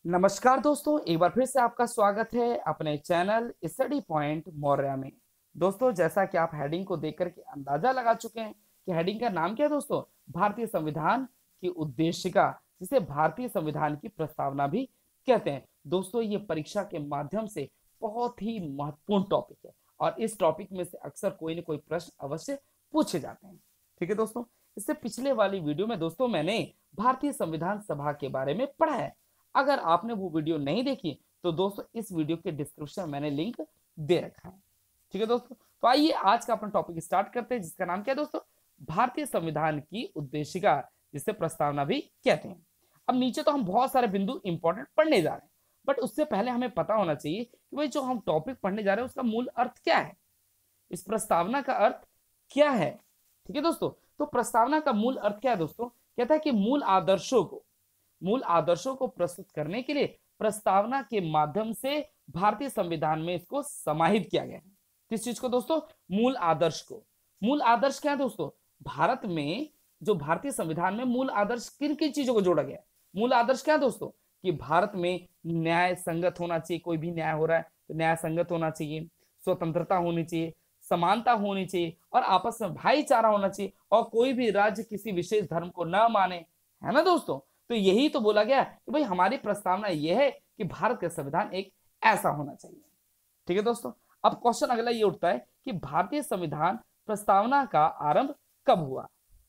नमस्कार दोस्तों, एक बार फिर से आपका स्वागत है अपने चैनल स्टडी पॉइंट मौर्या में। दोस्तों, जैसा कि आप हेडिंग को देख करके अंदाजा लगा चुके हैं कि हेडिंग का नाम क्या है दोस्तों, भारतीय संविधान की उद्देशिका, जिसे भारतीय संविधान की प्रस्तावना भी कहते हैं। दोस्तों, ये परीक्षा के माध्यम से बहुत ही महत्वपूर्ण टॉपिक है और इस टॉपिक में से अक्सर कोई ना कोई प्रश्न अवश्य पूछे जाते हैं। ठीक है दोस्तों, इससे पिछले वाली वीडियो में दोस्तों मैंने भारतीय संविधान सभा के बारे में पढ़ा है। अगर आपने वो वीडियो नहीं देखी तो दोस्तों इस वीडियो के डिस्क्रिप्शन में मैंने लिंक दे रखा है। ठीक है दोस्तों, तो आइए आज का अपना टॉपिक स्टार्ट करते हैं, जिसका नाम क्या है दोस्तों, भारतीय संविधान की उद्देशिका, जिसे प्रस्तावना भी कहते हैं। अब नीचे तो हम बहुत सारे बिंदु इंपॉर्टेंट पढ़ने जा रहे हैं, बट उससे पहले हमें पता होना चाहिए कि भाई जो हम टॉपिक पढ़ने जा रहे हैं उसका मूल अर्थ क्या है, इस प्रस्तावना का अर्थ क्या है। ठीक है दोस्तों, तो प्रस्तावना का मूल अर्थ क्या है दोस्तों, कहता है कि मूल आदर्शों को प्रस्तुत करने के लिए प्रस्तावना के माध्यम से भारतीय संविधान में इसको समाहित किया गया है। किस चीज को दोस्तों, मूल आदर्श को। मूल आदर्श क्या है दोस्तों, भारत में जो भारतीय संविधान में मूल आदर्श किन किन चीजों को जोड़ा गया है। मूल आदर्श क्या है दोस्तों, कि भारत में न्याय संगत होना चाहिए, कोई भी न्याय हो रहा है तो न्याय संगत होना चाहिए, स्वतंत्रता होनी चाहिए, समानता होनी चाहिए और आपस में भाईचारा होना चाहिए, और कोई भी राज्य किसी विशेष धर्म को न माने, है ना दोस्तों। तो यही तो बोला गया कि भाई हमारी प्रस्तावना यह है कि भारत का संविधान एक ऐसा होना चाहिए। ठीक है दोस्तों, अब क्वेश्चन अगला ये उठता है कि भारतीय संविधान प्रस्तावना का आरंभ कब हुआ।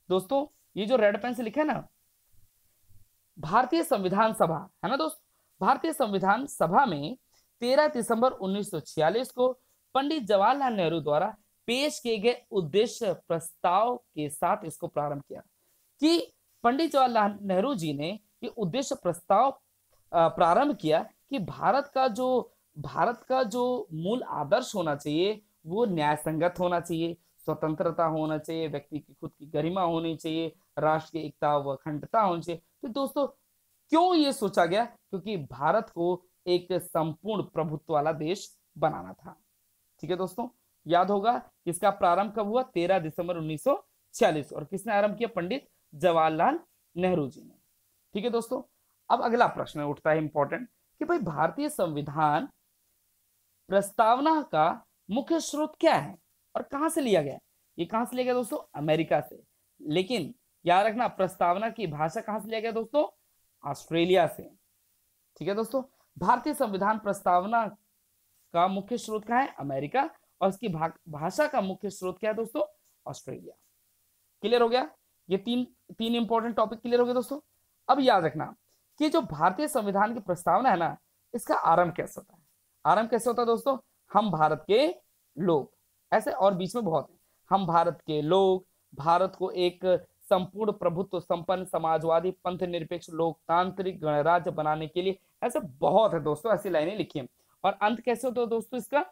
दोस्तों, ये जो रेड पेन से लिखा है ना, भारतीय संविधान सभा, है ना दोस्तों, भारतीय संविधान सभा में 13 दिसंबर 1946 को पंडित जवाहरलाल नेहरू द्वारा पेश किए गए उद्देश्य प्रस्ताव के साथ इसको प्रारंभ किया। कि पंडित जवाहरलाल नेहरू जी ने ये उद्देश्य प्रस्ताव प्रारंभ किया कि भारत का जो मूल आदर्श होना चाहिए वो न्याय संगत होना चाहिए, स्वतंत्रता होना चाहिए, व्यक्ति की खुद की गरिमा होनी चाहिए, राष्ट्र की एकता व अखंडता होनी चाहिए। तो दोस्तों, क्यों ये सोचा गया, क्योंकि भारत को एक संपूर्ण प्रभुत्व वाला देश बनाना था। ठीक है दोस्तों, याद होगा किसका प्रारंभ कब हुआ, 13 दिसंबर 1946, और किसने आरंभ किया, पंडित जवाहरलाल नेहरू जी ने। ठीक है दोस्तों, अब अगला प्रश्न उठता है इंपॉर्टेंट कि भाई भारतीय संविधान प्रस्तावना का मुख्य स्रोत क्या है और कहां से लिया गया। ये कहां से लिया गया दोस्तों, अमेरिका से। लेकिन याद रखना, प्रस्तावना की भाषा कहां से लिया गया दोस्तों, ऑस्ट्रेलिया से। ठीक है दोस्तों, भारतीय संविधान प्रस्तावना का मुख्य स्रोत कहां है, अमेरिका, और इसकी भाषा का मुख्य स्रोत क्या है दोस्तों, ऑस्ट्रेलिया। क्लियर हो गया, ये तीन इंपॉर्टेंट टॉपिक क्लियर हो गए दोस्तों। अब याद रखना कि जो भारतीय संविधान की प्रस्तावना है ना, इसका आरंभ कैसे होता है। आरंभ कैसे होता है दोस्तों, हम भारत के लोग, ऐसे और बीच में बहुत है, हम भारत के लोग भारत को एक संपूर्ण प्रभुत्व संपन्न समाजवादी पंथ निरपेक्ष लोकतांत्रिक गणराज्य बनाने के लिए, ऐसे बहुत है दोस्तों, ऐसी लाइनें लिखी है। और अंत कैसे होता है दोस्तों इसका,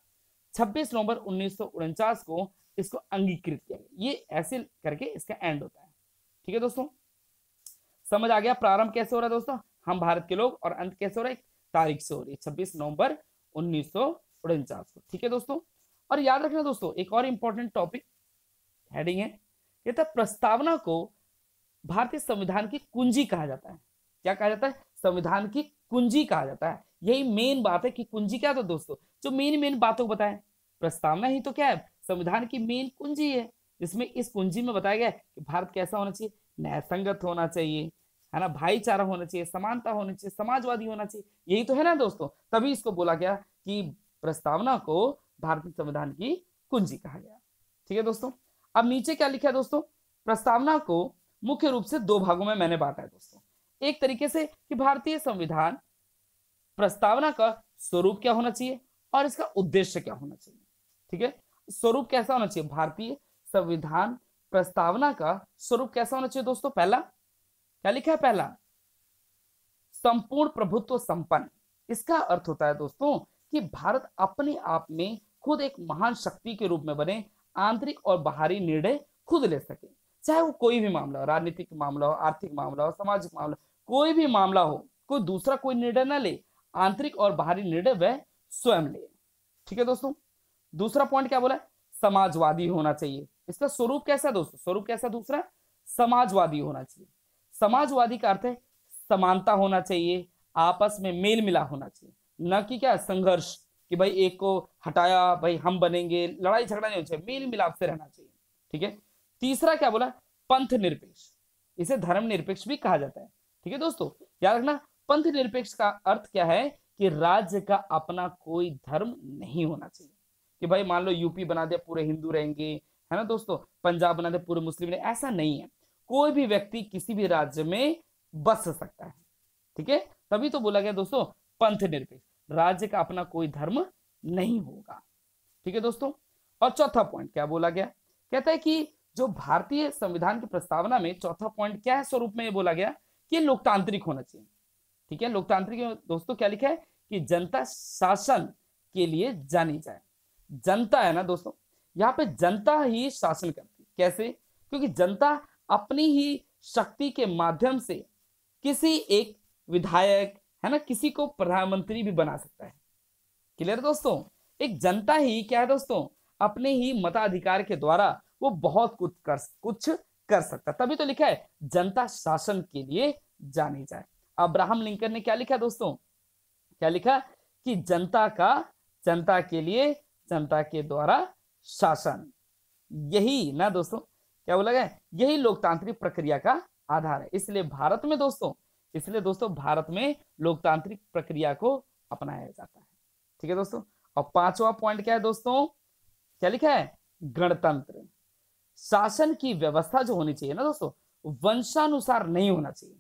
26 नवंबर 1949 को इसको अंगीकृत किया गया। ये ऐसे करके इसका एंड होता है। ठीक है दोस्तों, समझ आ गया प्रारंभ कैसे हो रहा है दोस्तों, हम भारत के लोग, और अंत कैसे हो रहा है, तारीख से हो रही है 26 नवंबर 1949 को। ठीक है दोस्तों, और याद रखना दोस्तों, एक और इंपॉर्टेंट टॉपिक हेडिंग है, कहता है प्रस्तावना को भारतीय संविधान की कुंजी कहा जाता है। क्या कहा जाता है, संविधान की कुंजी कहा जाता है। यही मेन बात है कि कुंजी क्या था दोस्तों, जो मेन बातों को बताएं। प्रस्तावना ही तो क्या है, संविधान की मेन कुंजी है, जिसमें इस कुंजी में बताया गया कि भारत कैसा होना चाहिए, न्याय संगत होना चाहिए, है ना, भाईचारा होना चाहिए, समानता होनी चाहिए, समाजवादी होना चाहिए। यही तो है ना दोस्तों, तभी इसको बोला गया कि प्रस्तावना को भारतीय संविधान की कुंजी कहा गया। ठीक है दोस्तों, अब नीचे क्या लिखा है दोस्तों, प्रस्तावना को मुख्य रूप से दो भागों में मैंने बांटा है दोस्तों। एक तरीके से कि भारतीय संविधान प्रस्तावना का स्वरूप क्या होना चाहिए और इसका उद्देश्य क्या होना चाहिए। ठीक है, स्वरूप कैसा होना चाहिए, भारतीय संविधान प्रस्तावना का स्वरूप कैसा होना चाहिए दोस्तों, पहला क्या लिखा है, पहला संपूर्ण प्रभुत्व संपन्न। इसका अर्थ होता है दोस्तों कि भारत अपने आप में खुद एक महान शक्ति के रूप में बने, आंतरिक और बाहरी निर्णय खुद ले सके, चाहे वो कोई भी मामला हो, राजनीतिक मामला हो, आर्थिक मामला हो, सामाजिक मामला, कोई भी मामला हो, कोई दूसरा कोई निर्णय ना ले, आंतरिक और बाहरी निर्णय वह स्वयं ले। ठीक है दोस्तों, दूसरा पॉइंट क्या बोला, समाजवादी होना चाहिए। इसका स्वरूप कैसा दोस्तों, स्वरूप कैसा दूसरा, समाजवादी होना चाहिए। समाजवादी का अर्थ है समानता होना चाहिए, आपस में मेल मिलाप होना चाहिए, न कि क्या संघर्ष कि भाई एक को हटाया भाई हम बनेंगे, लड़ाई झगड़ा नहीं होना चाहिए, मेल मिलाप से रहना चाहिए। ठीक है। तीसरा क्या बोला, पंथ निरपेक्ष, इसे धर्म निरपेक्ष भी कहा जाता है। ठीक है दोस्तों, याद रखना पंथ निरपेक्ष का अर्थ क्या है कि राज्य का अपना कोई धर्म नहीं होना चाहिए कि भाई मान लो यूपी बना दिया पूरे हिंदू रहेंगे, है ना दोस्तों, पंजाब बना दिया पूरे मुस्लिम रहेंगे, ऐसा नहीं है। कोई भी व्यक्ति किसी भी राज्य में बस सकता है। ठीक है, तभी तो बोला गया दोस्तों पंथ निरपेक्ष, राज्य का अपना कोई धर्म नहीं होगा। ठीक है दोस्तों, और चौथा पॉइंट क्या बोला गया, कहता है कि जो भारतीय संविधान की प्रस्तावना में चौथा पॉइंट क्या है, स्वरूप में ये बोला गया कि लोकतांत्रिक होना चाहिए। ठीक है, लोकतांत्रिक दोस्तों क्या लिखा है कि जनता शासन के लिए जानी जाए। जनता है ना दोस्तों, यहाँ पे जनता ही शासन करती है। कैसे? क्योंकि जनता अपनी ही शक्ति के माध्यम से किसी एक विधायक, है ना, किसी को प्रधानमंत्री भी बना सकता है। क्लियर दोस्तों, एक जनता ही क्या है दोस्तों, अपने ही मताधिकार के द्वारा वो बहुत कुछ कर सकता। तभी तो लिखा है जनता शासन के लिए जानी जाए। अब्राहम लिंकन ने क्या लिखा दोस्तों, क्या लिखा कि जनता के लिए, जनता के द्वारा शासन, यही ना दोस्तों क्या बोला गया, यही लोकतांत्रिक प्रक्रिया का आधार है। इसलिए दोस्तों भारत में लोकतांत्रिक प्रक्रिया को अपनाया जाता है। ठीक है दोस्तों, और पांचवा पॉइंट क्या है दोस्तों, क्या लिखा है, गणतंत्र। शासन की व्यवस्था जो होनी चाहिए ना दोस्तों, वंशानुसार नहीं होना चाहिए,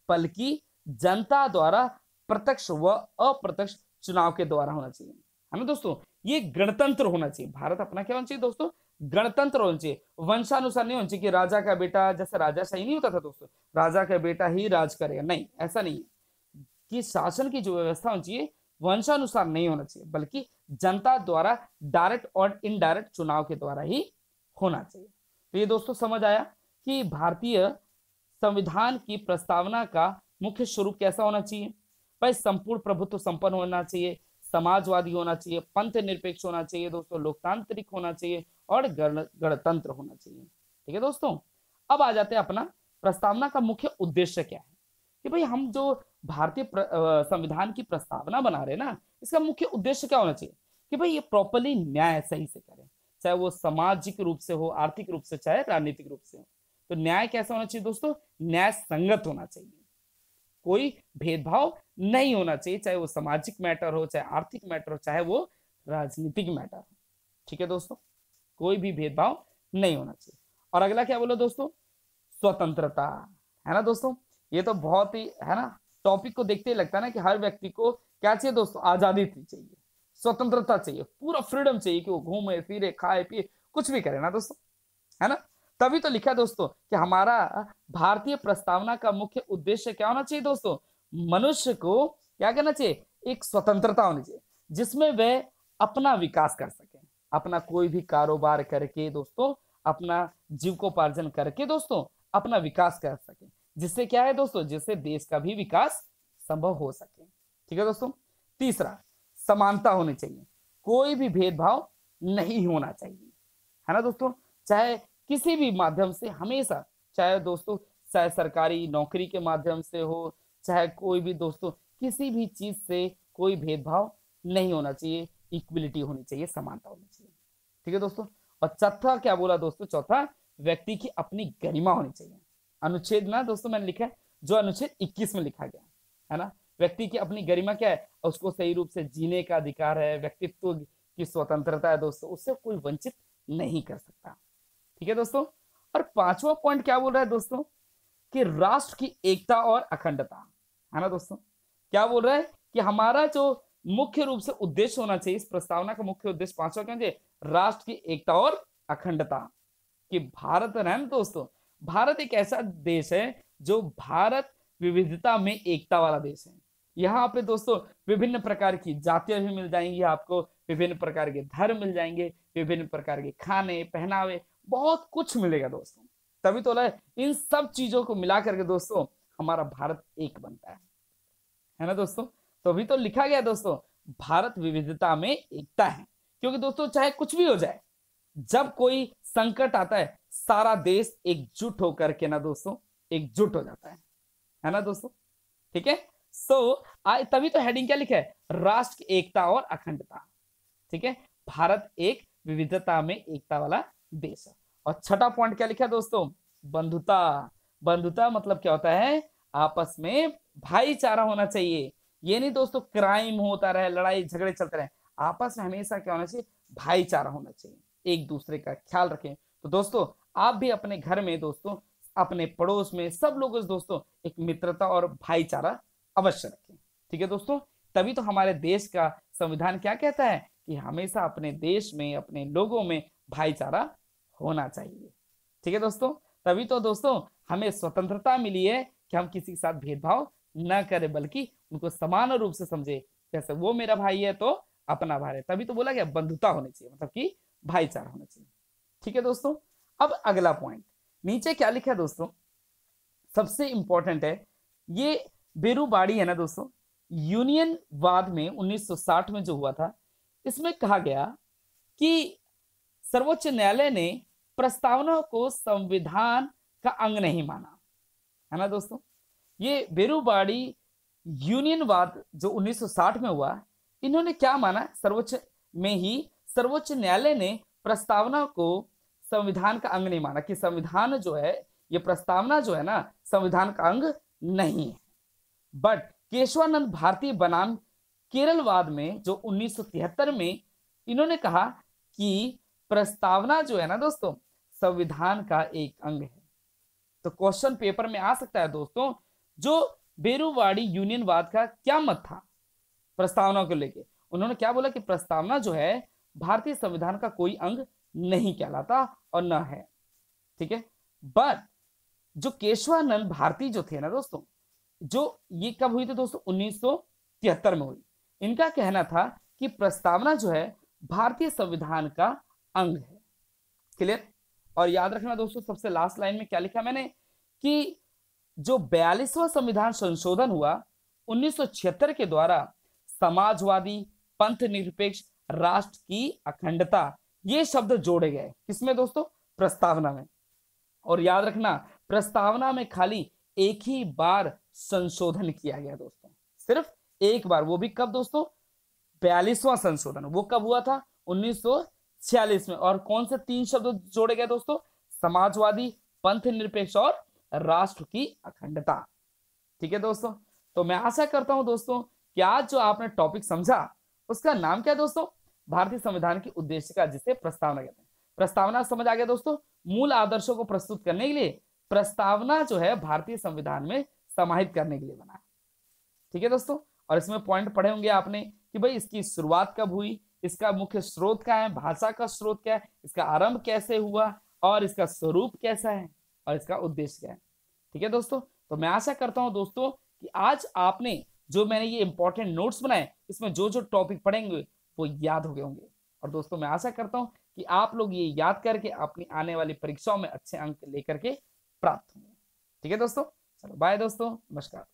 बल्कि जनता द्वारा प्रत्यक्ष व अप्रत्यक्ष चुनाव के द्वारा होना चाहिए, है ना दोस्तों। ये गणतंत्र होना चाहिए, भारत अपना क्या होना चाहिए दोस्तों, गणतंत्र होना चाहिए। वंशानुसार नहीं होना चाहिए कि राजा का बेटा, जैसे राजाशाही नहीं होता था दोस्तों, राजा का बेटा ही राज करेगा, नहीं, ऐसा नहीं है। कि शासन की जो व्यवस्था होनी चाहिए वंशानुसार नहीं होना चाहिए, बल्कि जनता द्वारा डायरेक्ट और इनडायरेक्ट चुनाव के द्वारा ही होना चाहिए। तो ये दोस्तों समझ आया कि भारतीय संविधान की प्रस्तावना का मुख्य स्वरूप कैसा होना चाहिए। भाई संपूर्ण प्रभुत्व संपन्न होना चाहिए, समाजवादी होना चाहिए, पंथ निरपेक्ष होना चाहिए दोस्तों, लोकतांत्रिक होना चाहिए और गणतंत्र होना चाहिए। ठीक है दोस्तों, अब आ जाते हैं अपना प्रस्तावना का मुख्य उद्देश्य क्या है कि भाई हम जो भारतीय संविधान की प्रस्तावना बना रहे हैं ना, इसका मुख्य उद्देश्य क्या होना चाहिए कि भाई ये प्रॉपरली न्याय सही से करें, चाहे वो सामाजिक रूप से हो, आर्थिक रूप से, चाहे राजनीतिक रूप से हो। तो न्याय कैसा होना चाहिए दोस्तों, न्याय संगत होना चाहिए, कोई भेदभाव नहीं होना चाहिए, चाहे वो सामाजिक मैटर हो, चाहे आर्थिक मैटर हो, चाहे वो राजनीतिक मैटर हो। ठीक है दोस्तों, कोई भी भेदभाव नहीं होना चाहिए। और अगला क्या बोलो दोस्तों, स्वतंत्रता, है ना दोस्तों। ये तो बहुत ही, है ना, टॉपिक को देखते ही लगता है ना कि हर व्यक्ति को क्या चाहिए दोस्तों, आजादी चाहिए, स्वतंत्रता चाहिए, पूरा फ्रीडम चाहिए कि वो घूमे फिरे, खाए पिए, कुछ भी करे ना दोस्तों, है ना। तभी तो लिखा दोस्तों कि हमारा भारतीय प्रस्तावना का मुख्य उद्देश्य क्या होना चाहिए दोस्तों, मनुष्य को क्या करना चाहिए, एक स्वतंत्रता होनी चाहिए जिसमें वह अपना विकास कर सके, अपना कोई भी कारोबार करके दोस्तों, अपना जीविकोपार्जन करके दोस्तों अपना विकास कर सके, जिससे क्या है दोस्तों, जिससे देश का भी विकास संभव हो सके। ठीक है दोस्तों। तीसरा, समानता होनी चाहिए, कोई भी भेदभाव नहीं होना चाहिए, है ना दोस्तों, चाहे किसी भी माध्यम से, हमेशा, चाहे दोस्तों चाहे सरकारी नौकरी के माध्यम से हो, चाहे कोई भी दोस्तों किसी भी चीज से कोई भेदभाव नहीं होना चाहिए, इक्वलिटी होनी चाहिए, समानता होनी चाहिए। ठीक है दोस्तों। और चौथा क्या बोला दोस्तों, चौथा, व्यक्ति की अपनी गरिमा होनी चाहिए। अनुच्छेद ना दोस्तों मैंने लिखा है, जो अनुच्छेद 21 में लिखा गया है ना, व्यक्ति की अपनी गरिमा क्या है, उसको सही रूप से जीने का अधिकार है, व्यक्तित्व की स्वतंत्रता है दोस्तों, उससे कोई वंचित नहीं कर सकता। ठीक है दोस्तों। और पांचवा पॉइंट क्या बोल रहा है दोस्तों, कि राष्ट्र की एकता और अखंडता, है ना दोस्तों। क्या बोल रहा है कि हमारा जो मुख्य रूप से उद्देश्य होना चाहिए, इस प्रस्तावना का मुख्य उद्देश्य पांचवा क्या चाहिए, राष्ट्र की एकता और अखंडता। कि भारत है ना दोस्तों, भारत एक ऐसा देश है जो भारत विविधता में एकता वाला देश है। यहाँ पे दोस्तों विभिन्न प्रकार की जातियां भी मिल जाएंगी आपको, विभिन्न प्रकार के धर्म मिल जाएंगे, विभिन्न प्रकार के खाने पहनावे, बहुत कुछ मिलेगा दोस्तों। तभी तो इन सब चीजों को मिला करके दोस्तों हमारा भारत एक बनता है ना दोस्तों। तो अभी तो लिखा गया दोस्तों, भारत विविधता में एकता है, क्योंकि दोस्तों चाहे कुछ भी हो जाए, जब कोई संकट आता है, सारा देश एकजुट होकर के ना दोस्तों एकजुट हो जाता है ना दोस्तों। ठीक है, तभी तो हेडिंग क्या लिखा है, राष्ट्र की एकता और अखंडता। ठीक है, भारत एक विविधता में एकता वाला देश है। और छठा पॉइंट क्या लिखा है दोस्तों, बंधुता। बंधुता मतलब क्या होता है, आपस में भाईचारा होना चाहिए। ये नहीं दोस्तों क्राइम होता रहे, लड़ाई झगड़े चलते रहे, आपस में हमेशा क्या होना चाहिए, भाईचारा होना चाहिए, एक दूसरे का ख्याल रखें। तो दोस्तों आप भी अपने घर में दोस्तों, अपने पड़ोस में सब लोगों से दोस्तों एक मित्रता और भाईचारा अवश्य रखें। ठीक है दोस्तों, तभी तो हमारे देश का संविधान क्या कहता है कि हमेशा अपने देश में, अपने लोगों में भाईचारा होना चाहिए। ठीक है दोस्तों, तभी तो दोस्तों हमें स्वतंत्रता मिली है कि हम किसी के साथ भेदभाव न करें, बल्कि उनको समान रूप से समझे, जैसे वो मेरा भाई है तो अपना भाई है। तभी तो बोला गया बंधुता होनी चाहिए, मतलब कि भाईचारा होना चाहिए। ठीक है दोस्तों, अब अगला पॉइंट नीचे क्या लिखा है दोस्तों, सबसे इंपॉर्टेंट है ये, बेरूबाड़ी है ना दोस्तों, यूनियन वाद में 1960 में जो हुआ था, इसमें कहा गया कि सर्वोच्च न्यायालय ने प्रस्तावना को संविधान का अंग नहीं माना, है ना दोस्तों। ये बेरूबाड़ी यूनियनवाद जो 1960 में हुआ, इन्होंने क्या माना, सर्वोच्च में ही सर्वोच्च न्यायालय ने प्रस्तावना को संविधान का अंग नहीं माना, कि संविधान जो है, ये प्रस्तावना जो है ना, संविधान का अंग नहीं है। बट केशवानंद भारती बनाम केरलवाद में जो 1973 में, इन्होंने कहा कि प्रस्तावना जो है ना दोस्तों, संविधान का एक अंग है। तो क्वेश्चन पेपर में आ सकता है दोस्तों, जो बेरूवाड़ी यूनियनवाद का क्या मत था प्रस्तावना को लेके, उन्होंने क्या बोला कि प्रस्तावना जो है भारतीय संविधान का कोई अंग नहीं कहलाता और न है। ठीक है, बट जो केशवानंद भारती जो थे ना दोस्तों, जो ये कब हुई थी दोस्तों, 1973 में हुई। इनका कहना था कि प्रस्तावना जो है भारतीय संविधान का अंग है। क्लियर। और याद रखना दोस्तों, सबसे लास्ट लाइन में क्या लिखा मैंने, कि जो 42वां संविधान संशोधन हुआ 1976 के द्वारा, समाजवादी, पंथ निरपेक्ष, राष्ट्र की अखंडता, ये शब्द जोड़े गए किसमें दोस्तों, प्रस्तावना में। और याद रखना, प्रस्तावना में खाली एक ही बार संशोधन किया गया दोस्तों, सिर्फ एक बार, वो भी कब दोस्तों, 42वां संशोधन, वो कब हुआ था, 1946 में। और कौन से 3 शब्द जोड़े गए दोस्तों, समाजवादी, पंथ निरपेक्ष और राष्ट्र की अखंडता। ठीक है दोस्तों, तो मैं आशा करता हूं दोस्तों कि आज जो आपने टॉपिक समझा, उसका नाम क्या है दोस्तों, भारतीय संविधान की उद्देशिका, जिसे प्रस्तावना कहते हैं। प्रस्तावना समझ आ गया दोस्तों, मूल आदर्शों को प्रस्तुत करने के लिए प्रस्तावना जो है भारतीय संविधान में समाहित करने के लिए बना है। ठीक है दोस्तों, और इसमें पॉइंट पढ़े होंगे आपने कि भाई इसकी शुरुआत कब हुई, इसका मुख्य स्रोत क्या है, भाषा का स्रोत क्या है, इसका आरंभ कैसे हुआ, और इसका स्वरूप कैसा है, और इसका उद्देश्य क्या है। ठीक है दोस्तों, तो मैं आशा करता हूं दोस्तों कि आज आपने जो मैंने ये इंपॉर्टेंट नोट्स बनाए, इसमें जो जो टॉपिक पढ़ेंगे वो याद हो गए होंगे। और दोस्तों मैं आशा करता हूं कि आप लोग ये याद करके अपनी आने वाली परीक्षाओं में अच्छे अंक लेकर के प्राप्त होंगे। ठीक है दोस्तों, चलो बाय दोस्तों, नमस्कार।